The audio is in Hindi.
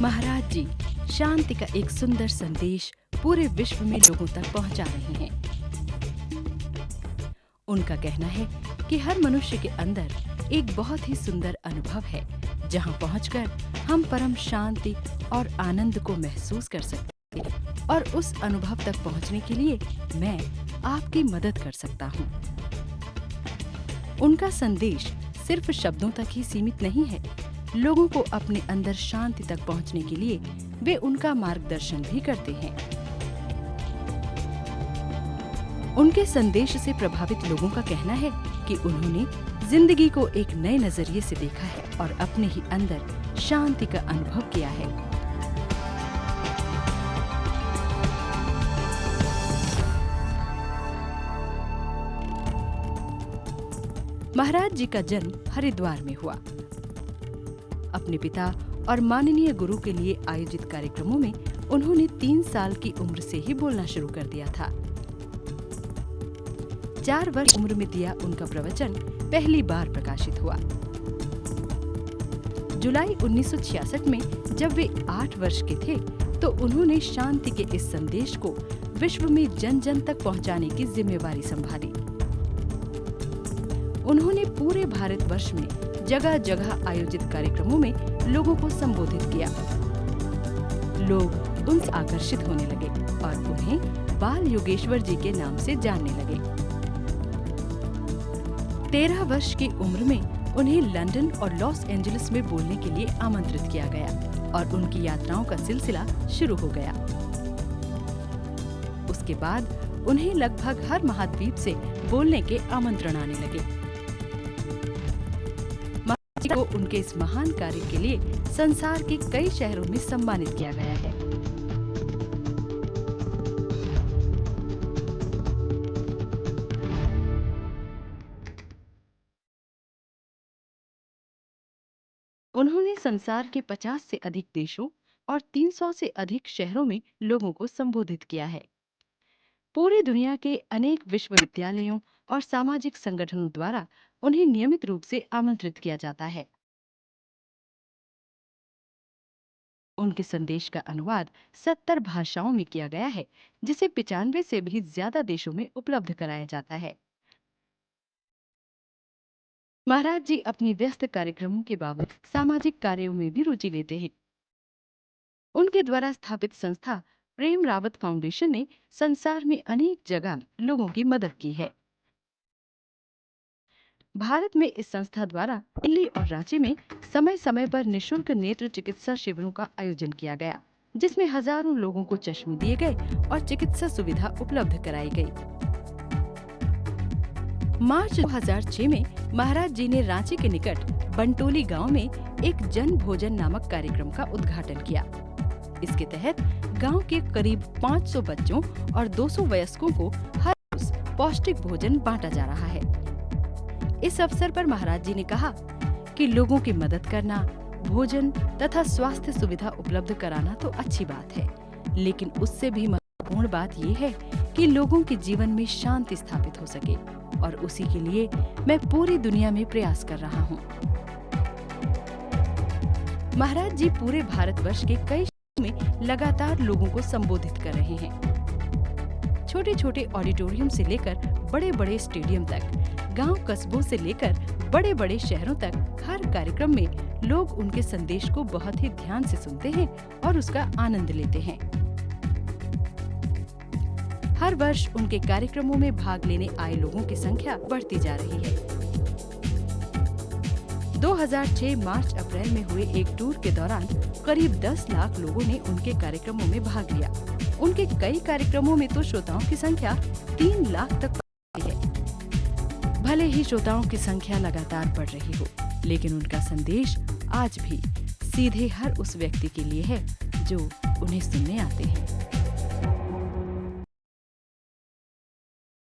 महाराज जी शांति का एक सुंदर संदेश पूरे विश्व में लोगों तक पहुंचा रहे हैं। उनका कहना है कि हर मनुष्य के अंदर एक बहुत ही सुंदर अनुभव है, जहां पहुंचकर हम परम शांति और आनंद को महसूस कर सकते हैं और उस अनुभव तक पहुंचने के लिए मैं आपकी मदद कर सकता हूं। उनका संदेश सिर्फ शब्दों तक ही सीमित नहीं है। लोगों को अपने अंदर शांति तक पहुंचने के लिए वे उनका मार्गदर्शन भी करते हैं। उनके संदेश से प्रभावित लोगों का कहना है कि उन्होंने जिंदगी को एक नए नजरिए से देखा है और अपने ही अंदर शांति का अनुभव किया है। महाराज जी का जन्म हरिद्वार में हुआ। अपने पिता और माननीय गुरु के लिए आयोजित कार्यक्रमों में उन्होंने 3 साल की उम्र से ही बोलना शुरू कर दिया था। 4 वर्ष उम्र में दिया उनका प्रवचन पहली बार प्रकाशित हुआ। जुलाई 1966 में जब वे 8 वर्ष के थे तो उन्होंने शांति के इस संदेश को विश्व में जन जन तक पहुंचाने की जिम्मेवारी संभाली। उन्होंने पूरे भारतवर्ष में जगह जगह आयोजित कार्यक्रमों में लोगों को संबोधित किया। लोग उनसे आकर्षित होने लगे और उन्हें बाल योगेश्वर जी के नाम से जानने लगे। 13 वर्ष की उम्र में उन्हें लंदन और लॉस एंजलिस में बोलने के लिए आमंत्रित किया गया और उनकी यात्राओं का सिलसिला शुरू हो गया। उसके बाद उन्हें लगभग हर महाद्वीप से बोलने के आमंत्रण आने लगे। को उनके इस महान कार्य के लिए संसार के कई शहरों में सम्मानित किया गया है। उन्होंने संसार के 50 से अधिक देशों और 300 से अधिक शहरों में लोगों को संबोधित किया है। पूरी दुनिया के अनेक विश्वविद्यालयों और सामाजिक संगठनों द्वारा उन्हें नियमित रूप से आमंत्रित किया जाता है। उनके संदेश का अनुवाद 70 भाषाओं में किया गया है, जिसे 95 से भी ज्यादा देशों में उपलब्ध कराया जाता है। महाराज जी अपनी व्यस्त कार्यक्रमों के बावजूद सामाजिक कार्यों में भी रुचि लेते हैं। उनके द्वारा स्थापित संस्था प्रेम रावत फाउंडेशन ने संसार में अनेक जगह लोगों की मदद की है। भारत में इस संस्था द्वारा दिल्ली और रांची में समय समय पर निशुल्क नेत्र चिकित्सा शिविरों का आयोजन किया गया, जिसमें हजारों लोगों को चश्मे दिए गए और चिकित्सा सुविधा उपलब्ध कराई गई। मार्च 2006 में महाराज जी ने रांची के निकट बंटोली गांव में एक जन भोजन नामक कार्यक्रम का उद्घाटन किया। इसके तहत गांव के करीब 500 बच्चों और 200 वयस्कों को हर रोज पौष्टिक भोजन बांटा जा रहा है। इस अवसर पर महाराज जी ने कहा कि लोगों की मदद करना, भोजन तथा स्वास्थ्य सुविधा उपलब्ध कराना तो अच्छी बात है, लेकिन उससे भी महत्वपूर्ण बात ये है कि लोगों के जीवन में शांति स्थापित हो सके और उसी के लिए मैं पूरी दुनिया में प्रयास कर रहा हूँ। महाराज जी पूरे भारतवर्ष के कई शहरों में लगातार लोगों को संबोधित कर रहे हैं। छोटे छोटे ऑडिटोरियम से लेकर बड़े बड़े स्टेडियम तक, गांव कस्बों से लेकर बड़े बड़े शहरों तक हर कार्यक्रम में लोग उनके संदेश को बहुत ही ध्यान से सुनते हैं और उसका आनंद लेते हैं। हर वर्ष उनके कार्यक्रमों में भाग लेने आए लोगों की संख्या बढ़ती जा रही है। 2006 मार्च अप्रैल में हुए एक टूर के दौरान करीब 10 लाख लोगों ने उनके कार्यक्रमों में भाग लिया। उनके कई कार्यक्रमों में तो श्रोताओं की संख्या 3 लाख तक पहुंची है। भले ही श्रोताओं की संख्या लगातार बढ़ रही हो, लेकिन उनका संदेश आज भी सीधे हर उस व्यक्ति के लिए है जो उन्हें सुनने आते हैं।